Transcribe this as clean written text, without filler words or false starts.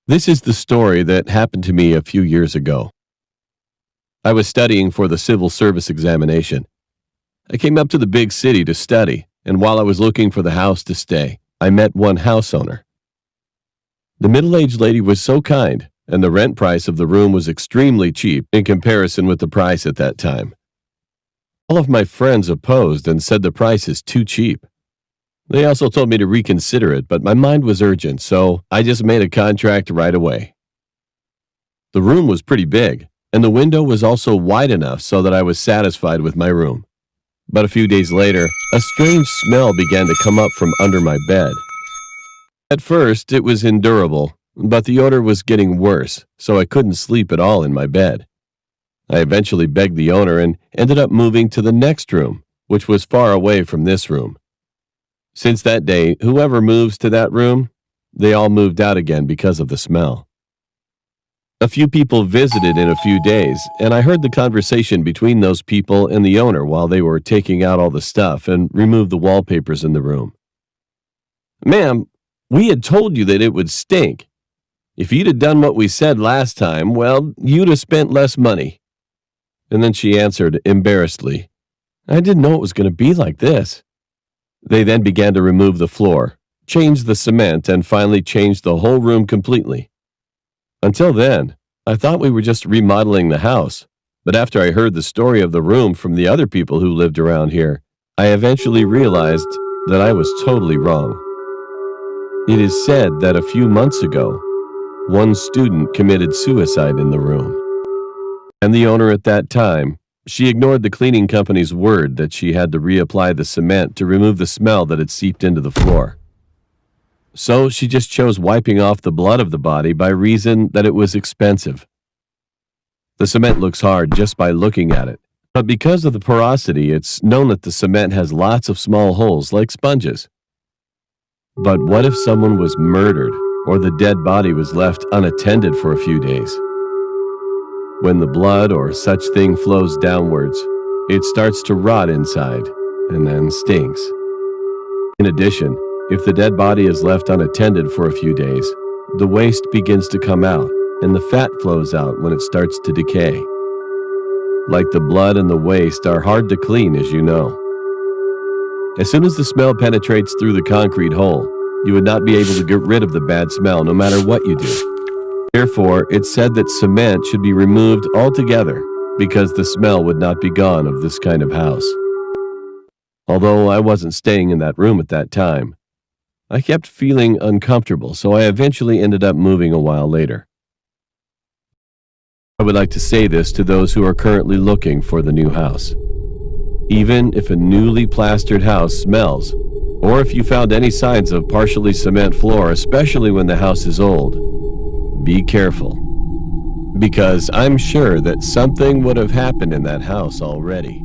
This is the story that happened to me a few years ago. I was studying for the civil service examination. I came up to the big city to study, and while I was looking for the house to stay, I met one house owner. The middle-aged lady was so kind, and the rent price of the room was extremely cheap in comparison with the price at that time. All of my friends opposed and said the price is too cheap. They also told me to reconsider it, but my mind was urgent, so I just made a contract right away. The room was pretty big, and the window was also wide enough so that I was satisfied with my room. But a few days later, a strange smell began to come up from under my bed. At first, it was endurable, but the odor was getting worse, so I couldn't sleep at all in my bed. I eventually begged the owner and ended up moving to the next room, which was far away from this room. Since that day, whoever moves to that room, they all moved out again because of the smell. A few people visited in a few days, and I heard the conversation between those people and the owner while they were taking out all the stuff and removed the wallpapers in the room. "Ma'am, we had told you that it would stink. If you'd have done what we said last time, well, you'd have spent less money." And then she answered embarrassedly, "I didn't know it was going to be like this." They then began to remove the floor, change the cement, and finally changed the whole room completely. Until then, I thought we were just remodeling the house, but after I heard the story of the room from the other people who lived around here, I eventually realized that I was totally wrong. It is said that a few months ago, one student committed suicide in the room, and the owner at that time, she ignored the cleaning company's word that she had to reapply the cement to remove the smell that had seeped into the floor. So she just chose wiping off the blood of the body by reason that it was expensive. The cement looks hard just by looking at it, but because of the porosity, it's known that the cement has lots of small holes like sponges. But what if someone was murdered or the dead body was left unattended for a few days? When the blood or such thing flows downwards, it starts to rot inside and then stinks. In addition, if the dead body is left unattended for a few days, the waste begins to come out and the fat flows out when it starts to decay. Like the blood and the waste are hard to clean, as you know. As soon as the smell penetrates through the concrete hole, you would not be able to get rid of the bad smell no matter what you do. Therefore, it's said that cement should be removed altogether because the smell would not be gone of this kind of house. Although I wasn't staying in that room at that time, I kept feeling uncomfortable, so I eventually ended up moving a while later. I would like to say this to those who are currently looking for the new house. Even if a newly plastered house smells, or if you found any signs of partially cement floor, especially when the house is old, be careful, because I'm sure that something would have happened in that house already.